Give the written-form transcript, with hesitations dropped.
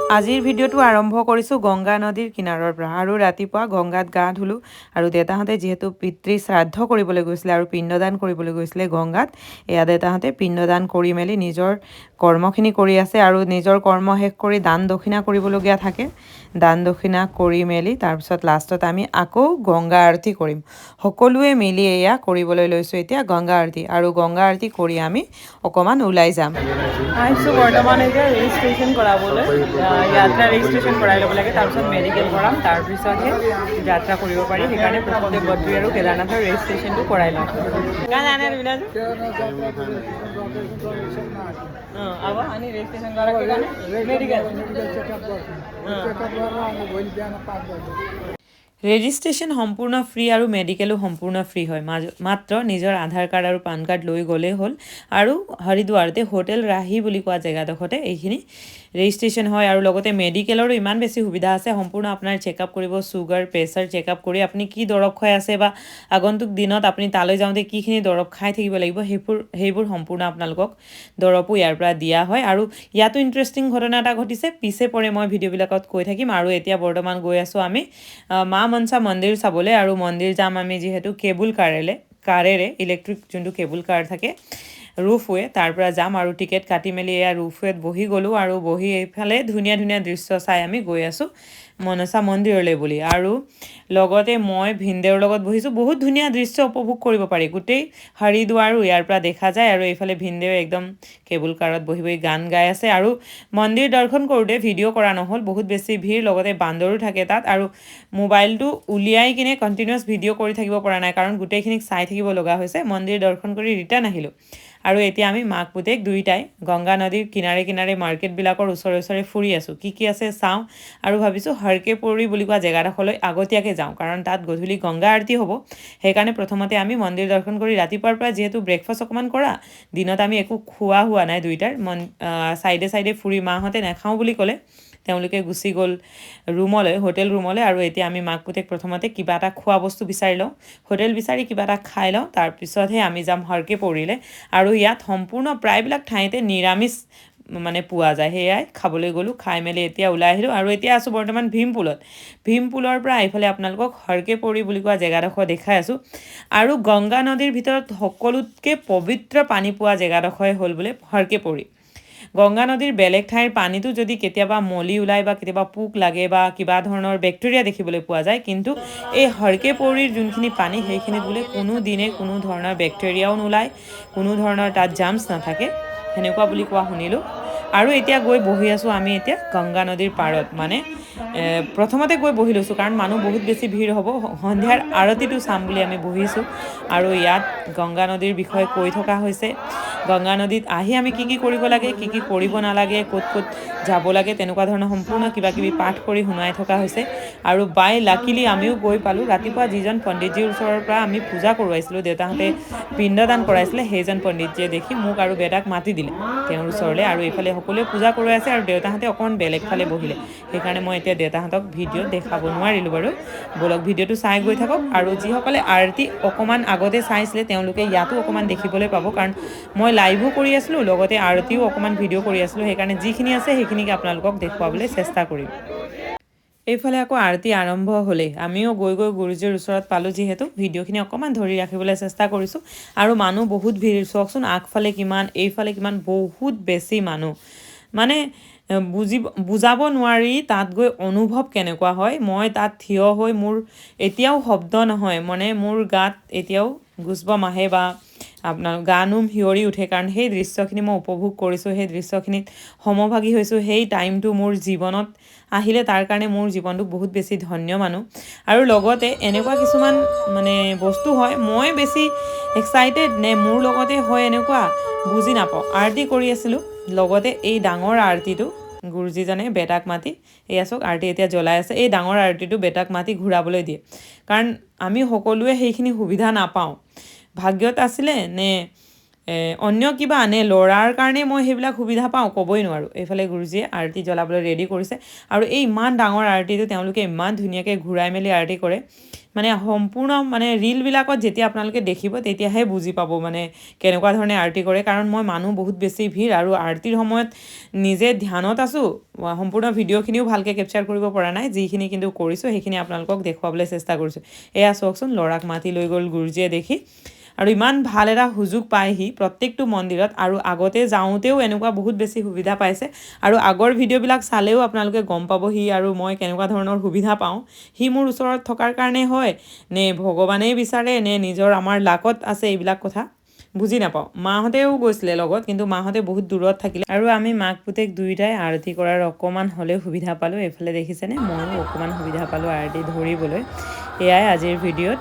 আজিৰ ভিডিঅ'টো আৰম্ভ কৰিছোঁ গংগা নদীৰ কিনাৰৰ পৰা আৰু ৰাতিপুৱা গংগাত গা ধুলোঁ আৰু দেউতাহঁতে যিহেতু পিতৃ শ্ৰাদ্ধ কৰিবলৈ গৈছিলে আৰু পিণ্ডদান কৰিবলৈ গৈছিলে গংগাত এয়া দেউতাহঁতে পিণ্ডদান কৰি মেলি নিজৰ কৰ্মখিনি কৰি আছে আৰু নিজৰ কৰ্ম শেষ কৰি দান দক্ষিণা কৰিবলগীয়া থাকে দান দক্ষিণা কৰি মেলি তাৰপিছত লাষ্টত আমি আকৌ গংগা আৰতি কৰিম সকলোৱে মিলি এয়া কৰিবলৈ লৈছোঁ এতিয়া গংগা আৰতি আৰু গংগা আৰতি কৰি আমি অকণমান ওলাই যাম আহিছোঁ বৰ্তমান এতিয়া ৰেজিষ্ট্ৰেশ্যন কৰাবলৈ যাত্ৰা ৰেজিষ্ট্ৰেশ্যন কৰাই ল'ব লাগে তাৰপিছত মেডিকেল কৰাম তাৰপিছতহে যাত্ৰা কৰিব পাৰি সেইকাৰণে প্ৰথমতে বদ্ৰী আৰু কেদাৰনাথৰ ৰেজিষ্ট্ৰেশ্যনটো কৰাই লওঁ अब अनि रेजिस्ट्रेसन गरेको मेडिकल ৰেজিষ্ট্ৰেশ্যন সম্পূৰ্ণ ফ্ৰী আৰু মেডিকেলো সম্পূৰ্ণ ফ্ৰী হয় মাত্ৰ নিজৰ আধাৰ কাৰ্ড আৰু পান কাৰ্ড লৈ গ'লেই হ'ল আৰু হৰিদ্বাৰতে হোটেল ৰাহি বুলি কোৱা জেগাডোখৰতে এইখিনি ৰেজিষ্ট্ৰেশ্যন হয় আৰু লগতে মেডিকেলৰো ইমান বেছি সুবিধা আছে সম্পূৰ্ণ আপোনাৰ চেকআপ কৰিব চুগাৰ প্ৰেছাৰ চেকআপ কৰি আপুনি কি দৰৱ খাই আছে বা আগন্তুক দিনত আপুনি তালৈ যাওঁতে কিখিনি দৰৱ খাই থাকিব লাগিব সেইবোৰ সম্পূৰ্ণ আপোনালোকক দৰৱো ইয়াৰ পৰা দিয়া হয় আৰু ইয়াতো ইণ্টাৰেষ্টিং ঘটনা এটা ঘটিছে পিছে পৰে মই ভিডিঅ'বিলাকত কৈ থাকিম আৰু এতিয়া বৰ্তমান গৈ আছোঁ আমি মা মনসা মন্দিৰ চাবলৈ আৰু মন্দিৰ যাম আমি যিহেতু কেবুল কাৰেৰে ইলেক্ট্ৰিক যোনটো কেবুল কাৰ থাকে ৰুফৱে তাৰ পৰা যাম আৰু টিকেট কাটি মেলি এয়া ৰুফৱেত বহি গ'লোঁ আৰু বহি এইফালে ধুনীয়া ধুনীয়া দৃশ্য চাই আমি গৈ আছোঁ মনসা মন্দিৰলৈ বুলি আৰু লগতে মই ভিনদেউৰ লগত বহিছোঁ বহুত ধুনীয়া দৃশ্য উপভোগ কৰিব পাৰি গোটেই হৰিদ্বাৰো ইয়াৰ পৰা দেখা যায় আৰু এইফালে ভিনদেৱে একদম কেবুল কাৰত বহি বহি গান গাই আছে আৰু মন্দিৰ দৰ্শন কৰোঁতে ভিডিঅ' কৰা নহ'ল বহুত বেছি ভিৰ লগতে বান্দৰো থাকে তাত আৰু মোবাইলটো উলিয়াই কিনে কণ্টিনিউৱাছ ভিডিঅ' কৰি থাকিব পৰা নাই কাৰণ গোটেইখিনিক চাই থাকিব লগা হৈছে মন্দিৰ দৰ্শন কৰি ৰিটাৰ্ণ আহিলোঁ আৰু এতিয়া আমি মাক পুতেক দুয়োটাই গংগা নদীৰ কিনাৰে কিনাৰে মাৰ্কেটবিলাকৰ ওচৰে ওচৰে ফুৰি আছোঁ কি আছে চাওঁ আৰু ভাবিছোঁ হৰকে পৌৰী বুলি কোৱা জেগাডোখৰলৈ আগতীয়াকৈ যাওঁ কাৰণ তাত গধূলি গংগা আৰতি হ'ব সেইকাৰণে প্ৰথমতে আমি মন্দিৰ দৰ্শন কৰি ৰাতিপুৱাৰ পৰা যিহেতু ব্ৰেকফাষ্ট অকণমান কৰা দিনত আমি একো খোৱা হোৱা নাই দুয়োটাৰ চাইডে চাইডে ফুৰি মাহঁতে নাখাওঁ বুলি ক'লে তেওঁলোকে গুচি গ'ল হোটেল ৰুমলৈ আৰু এতিয়া আমি মাক পুতেক প্ৰথমতে কিবা এটা খোৱা বস্তু বিচাৰি লওঁ হোটেল বিচাৰি কিবা এটা খাই লওঁ তাৰপিছতহে আমি যাম হৰকে পৌৰীলৈ আৰু ইয়াত সম্পূৰ্ণ প্ৰায়বিলাক ঠাইতে নিৰামিষ মানে পোৱা যায় সেয়াই খাবলৈ গ'লোঁ খাই মেলি এতিয়া ওলাই আহিলোঁ আৰু এতিয়া আছোঁ বৰ্তমান ভীমপুলৰ পৰা এইফালে আপোনালোকক হৰকে পৌৰী বুলি কোৱা জেগাডোখৰ দেখাই আছোঁ আৰু গংগা নদীৰ ভিতৰত সকলোতকৈ পবিত্ৰ পানী পোৱা জেগাডোখৰে হ'ল বোলে হৰকে পৌৰী গংগা নদীৰ বেলেগ ঠাইৰ পানীটো যদি কেতিয়াবা মলি ওলায় বা কেতিয়াবা পোক লাগে বা কিবা ধৰণৰ বেক্টেৰিয়া দেখিবলৈ পোৱা যায় কিন্তু এই হৰকে পৌৰীৰ যোনখিনি পানী সেইখিনিত বোলে কোনো দিনে কোনো ধৰণৰ বেক্টেৰিয়াও নোলায় কোনো ধৰণৰ তাত জাৰ্মছ নাথাকে সেনেকুৱা বুলি কোৱা শুনিলোঁ আৰু এতিয়া গৈ বহি আছোঁ আমি এতিয়া গংগা নদীৰ পাৰত মানে প্ৰথমতে গৈ বহি লৈছোঁ কাৰণ মানুহ বহুত বেছি ভিৰ হ'ব সন্ধিয়াৰ আৰতিটো চাম বুলি আমি বহিছোঁ আৰু ইয়াত গংগা নদীৰ বিষয়ে কৈ থকা হৈছে গংগা নদীত আহি আমি কি কৰিব লাগে কি কৰিব নালাগে ক'ত যাব লাগে তেনেকুৱা ধৰণৰ সম্পূৰ্ণ কিবা কিবি পাঠ কৰি শুনাই থকা হৈছে আৰু বাই লাকিলি আমিও গৈ পালোঁ ৰাতিপুৱা যিজন পণ্ডিতজীৰ ওচৰৰ পৰা আমি পূজা কৰোৱাইছিলোঁ দেউতাহঁতে পিণ্ডদান কৰাইছিলে সেইজন পণ্ডিতজীয়ে দেখি মোক আৰু বেটাক মাতি দিলে তেওঁৰ ওচৰলৈ আৰু এইফালে সকলোৱে পূজা কৰোৱাইছে আৰু দেউতাহঁতে অকণমান বেলেগ ফালে বহিলে সেইকাৰণে মই এতিয়া দেউতাহঁতক ভিডিঅ'ত দেখাব নোৱাৰিলোঁ বাৰু বলক ভিডিঅ'টো চাই গৈ থাকক আৰু যিসকলে আৰতি অকণমান আগতে চাইছিলে তেওঁলোকে ইয়াতো অকণমান দেখিবলৈ পাব কাৰণ মই লাইভো কৰি আছিলোঁ লগতে আৰতিও অকণমান ভিডিঅ' কৰি আছিলোঁ সেইকাৰণে যিখিনি আছে সেইখিনিকে আপোনালোকক দেখুৱাবলৈ চেষ্টা কৰিম এইফালে আকৌ আৰতি আৰম্ভ হ'লেই আমিও গৈ গুৰুজীৰ ওচৰত পালোঁ যিহেতু ভিডিঅ'খিনি অকণমান ধৰি ৰাখিবলৈ চেষ্টা কৰিছোঁ আৰু মানুহ বহুত ভিৰ চাওকচোন আগফালে কিমান এইফালে কিমান বহুত বেছি মানুহ মানে বুজাব নোৱাৰি তাত গৈ অনুভৱ কেনেকুৱা হয় মই তাত থিয় হৈ মোৰ এতিয়াও শব্দ নহয় মানে মোৰ গাত এতিয়াও গুজবাম আহে বা আপোনাৰ গা নোম শিয়ৰি উঠে কাৰণ সেই দৃশ্যখিনি মই উপভোগ কৰিছোঁ সেই দৃশ্যখিনিত সমভাগী হৈছোঁ সেই টাইমটো মোৰ জীৱনত আহিলে তাৰ কাৰণে মোৰ জীৱনটো বহুত বেছি ধন্য মানুহ আৰু লগতে এনেকুৱা কিছুমান মানে বস্তু হয় মই বেছি এক্সাইটেড নে মোৰ লগতে হয় এনেকুৱা বুজি নাপাওঁ আৰতি কৰি আছিলোঁ লগতে এই ডাঙৰ আৰতিটো গুৰুজীজনে বেটাক মাতি এয়া চাওক আৰতি এতিয়া জ্বলাই আছে এই ডাঙৰ আৰতিটো বেটাক মাতি ঘূৰাবলৈ দিয়ে কাৰণ আমি সকলোৱে সেইখিনি সুবিধা নাপাওঁ ভাগ্যত আছিলে নে অন্য কিবা আনে ল'ৰাৰ কাৰণে মই সেইবিলাক সুবিধা পাওঁ ক'বই নোৱাৰোঁ। এইফালে গুৰুজীয়ে আৰতি জ্বলাবলৈ ৰেডি কৰিছে আৰু এই ইমান ডাঙৰ আৰতিটো তেওঁলোকে ইমান ধুনীয়াকৈ ঘূৰাই মেলি আৰতি কৰে। মানে সম্পূৰ্ণ মানে ৰিলবিলাকত যেতিয়া আপোনালোকে দেখিব তেতিয়াহে বুজি পাব মানে কেনেকুৱা ধৰণে আৰতি কৰে। কাৰণ মই মানুহ বহুত বেছি ভিৰ আৰু আৰতিৰ সময়ত নিজে ধ্যানত আছোঁ, সম্পূৰ্ণ ভিডিঅ'খিনিও ভালকৈ কেপচাৰ কৰিব পৰা নাই। যিখিনি কিন্তু কৰিছোঁ সেইখিনি আপোনালোকক দেখুৱাবলৈ চেষ্টা কৰিছোঁ। এয়া চাওকচোন, ল'ৰাক মাতি লৈ গ'ল গুৰুজীয়ে দেখি। আৰু ইমান ভাল এটা সুযোগ পায়হি প্ৰত্যেকটো মন্দিৰত, আৰু আগতে যাওঁতেও এনেকুৱা বহুত বেছি সুবিধা পাইছে। আৰু আগৰ ভিডিঅ'বিলাক চালেও আপোনালোকে গম পাবহি আৰু মই কেনেকুৱা ধৰণৰ সুবিধা পাওঁ। সি মোৰ ওচৰত থকাৰ কাৰণে হয় নে ভগৱানেই বিচাৰে নে নিজৰ আমাৰ লাকত আছে, এইবিলাক কথা বুজি নাপাওঁ। মাহঁতেও গৈছিলে লগত, কিন্তু মাহঁতে বহুত দূৰত থাকিলে আৰু আমি মাক পুতেক দুয়োটাই আৰতি কৰাৰ অকণমান হ'লেও সুবিধা পালোঁ। এইফালে দেখিছেনে, ময়ো অকণমান সুবিধা পালোঁ আৰতি ধৰিবলৈ। এয়াই আজিৰ ভিডিঅ'ত।